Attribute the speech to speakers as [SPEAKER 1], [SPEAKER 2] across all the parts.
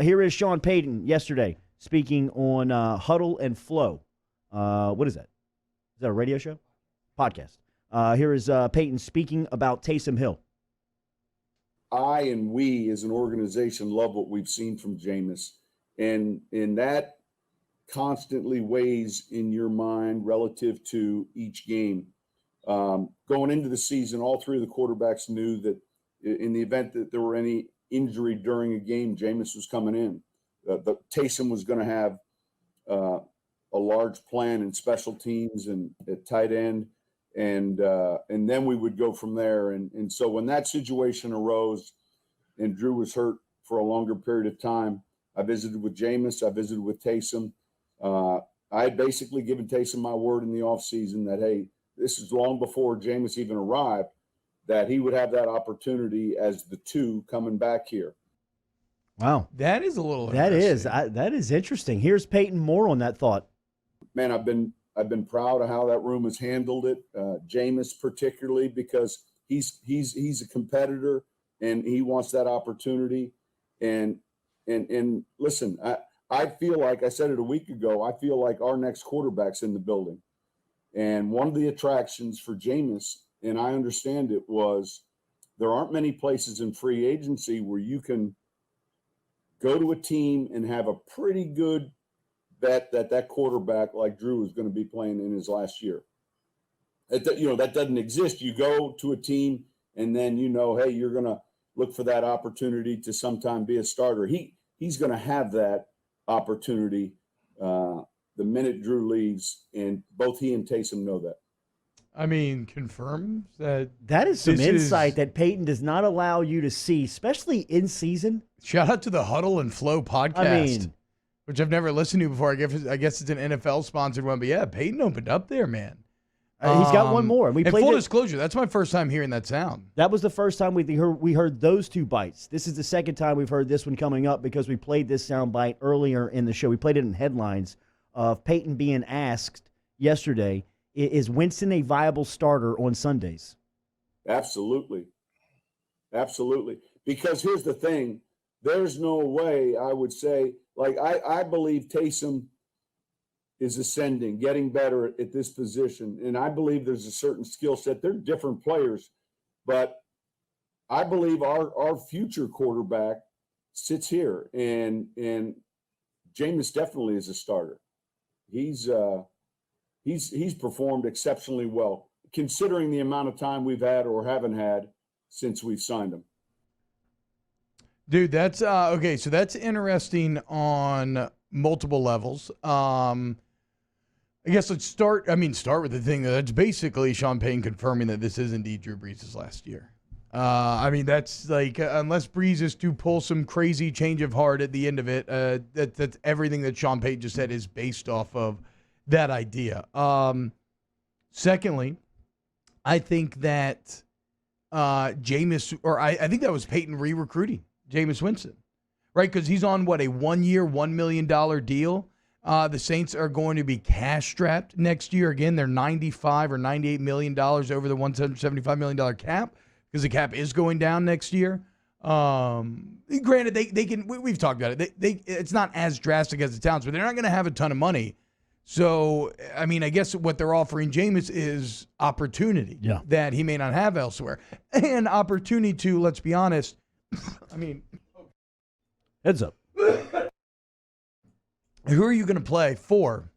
[SPEAKER 1] Here is Sean Payton yesterday speaking on Huddle and Flow. What is that? Is that a radio show? Podcast. Here is Payton speaking about Taysom Hill.
[SPEAKER 2] I and we as an organization love what we've seen from Jameis. And that constantly weighs in your mind relative to each game. Going into the season, all three of the quarterbacks knew that in the event that there were any injury during a game, Jameis was coming in. But Taysom was going to have a large plan in special teams and at tight end. And then we would go from there. And so when that situation arose and Drew was hurt for a longer period of time, I visited with Jameis. I visited with Taysom. I had basically given Taysom my word in the offseason that, hey, this is long before Jameis even arrived, that he would have that opportunity as the two coming back here.
[SPEAKER 1] Wow.
[SPEAKER 3] That is a little
[SPEAKER 1] That is interesting. Here's Payton more on that thought.
[SPEAKER 2] Man, I've been proud of how that room has handled it. Jameis particularly, because he's a competitor and he wants that opportunity. And listen, I feel like I said it a week ago. I feel like our next quarterback's in the building. And one of the attractions for Jameis, and I understand it, was there aren't many places in free agency where you can go to a team and have a pretty good bet that quarterback like Drew is going to be playing in his last year. That doesn't exist. You go to a team and then hey, you're going to look for that opportunity to sometime be a starter. He's going to have that opportunity the minute Drew leaves, and both he and Taysom know that.
[SPEAKER 3] I mean, confirms that.
[SPEAKER 1] That is some insight that Payton does not allow you to see, especially in season.
[SPEAKER 3] Shout out to the Huddle and Flow podcast, which I've never listened to before. I guess it's an NFL-sponsored one, but yeah, Payton opened up there, man.
[SPEAKER 1] He's got one more.
[SPEAKER 3] And full disclosure, that's my first time hearing that sound.
[SPEAKER 1] That was the first time we heard those two bites. This is the second time we've heard this one coming up because we played this sound bite earlier in the show. We played it in headlines of Payton being asked yesterday, is Winston a viable starter on Sundays?
[SPEAKER 2] Absolutely. Absolutely. Because here's the thing. There's no way I would say, like, I believe Taysom is ascending, getting better at this position. And I believe there's a certain skill set. They're different players, but I believe our future quarterback sits here, and Jameis definitely is a starter. He's performed exceptionally well, considering the amount of time we've had or haven't had since we've signed him.
[SPEAKER 3] Dude, that's okay. So that's interesting on multiple levels. I guess let's start with the thing that's basically Sean Payton confirming that this is indeed Drew Brees' last year. That's like, unless Brees is to pull some crazy change of heart at the end of it, that's everything that Sean Payton just said is based off of that idea. Secondly, I think that Jameis, or I think that was Payton re-recruiting Jameis Winston, right? Because he's on, a 1 year, $1 million deal. The Saints are going to be cash strapped next year. Again, they're $95 or $98 million over the $175 million cap because the cap is going down next year. Granted, they can. We've talked about it. It's not as drastic as it sounds, but they're not going to have a ton of money. So, I guess what they're offering Jameis is opportunity that he may not have elsewhere, and opportunity to, let's be honest.
[SPEAKER 1] Heads up.
[SPEAKER 3] Who are you going to play for?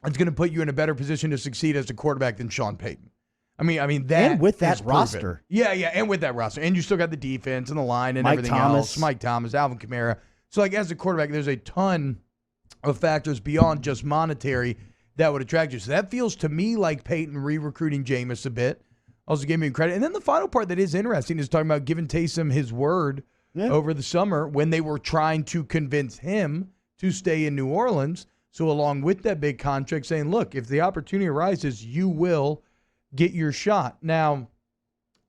[SPEAKER 3] It's going to put you in a better position to succeed as a quarterback than Sean Payton. That,
[SPEAKER 1] and with that roster.
[SPEAKER 3] Yeah, and with that roster. And you still got the defense and the line and everything else. Mike Thomas, Alvin Kamara. So, as a quarterback, there's a ton of factors beyond just monetary that would attract you. So that feels to me like Payton re-recruiting Jameis a bit. Also gave me credit. And then the final part that is interesting is talking about giving Taysom his word over the summer when they were trying to convince him to stay in New Orleans. So along with that big contract, saying, look, if the opportunity arises, you will get your shot. Now,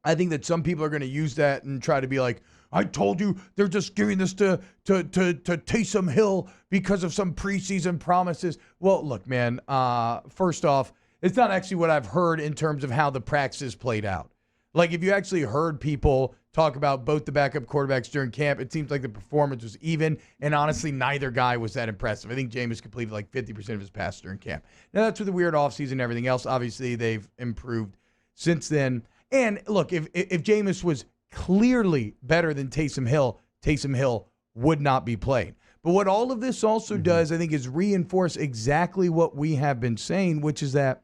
[SPEAKER 3] I think that some people are going to use that and try to be like, I told you they're just giving this to Taysom Hill because of some preseason promises. Well, look, man, first off, it's not actually what I've heard in terms of how the practices played out. Like, if you actually heard people talk about both the backup quarterbacks during camp. It seems like the performance was even, and honestly, neither guy was that impressive. I think Jameis completed like 50% of his passes during camp. Now, that's with the weird offseason and everything else. Obviously, they've improved since then. And look, if Jameis was clearly better than Taysom Hill would not be playing. But what all of this also does, I think, is reinforce exactly what we have been saying, which is that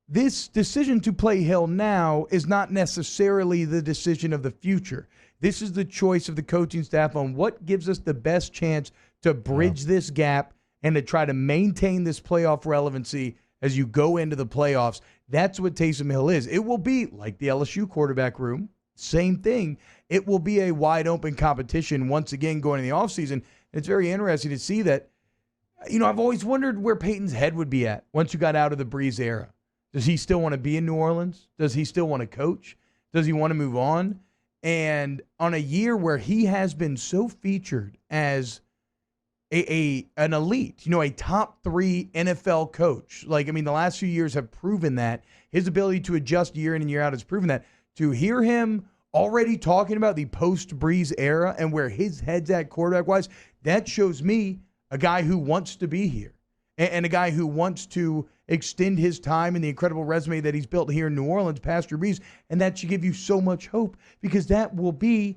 [SPEAKER 3] this decision to play Hill now is not necessarily the decision of the future. This is the choice of the coaching staff on what gives us the best chance to bridge this gap and to try to maintain this playoff relevancy as you go into the playoffs. That's what Taysom Hill is. It will be like the LSU quarterback room. Same thing. It will be a wide open competition once again going in the offseason. It's very interesting to see that. I've always wondered where Payton's head would be at once you got out of the Brees era. Does he still want to be in New Orleans? Does he still want to coach? Does he want to move on? And on a year where he has been so featured as an elite, a top 3 NFL coach. The last few years have proven that. His ability to adjust year in and year out has proven that. To hear him already talking about the post-Brees era and where his head's at quarterback-wise, that shows me a guy who wants to be here and a guy who wants to extend his time and the incredible resume that he's built here in New Orleans past Drew Brees. And that should give you so much hope because that will be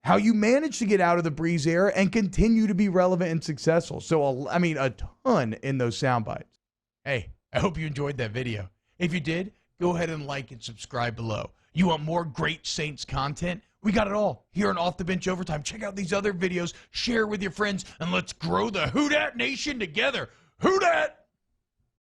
[SPEAKER 3] how you manage to get out of the Brees era and continue to be relevant and successful. So, a ton in those sound bites. Hey, I hope you enjoyed that video. If you did, go ahead and like and subscribe below. You want more great Saints content? We got it all here on Off the Bench Overtime. Check out these other videos, share with your friends, and let's grow the Who Dat Nation together. Who Dat?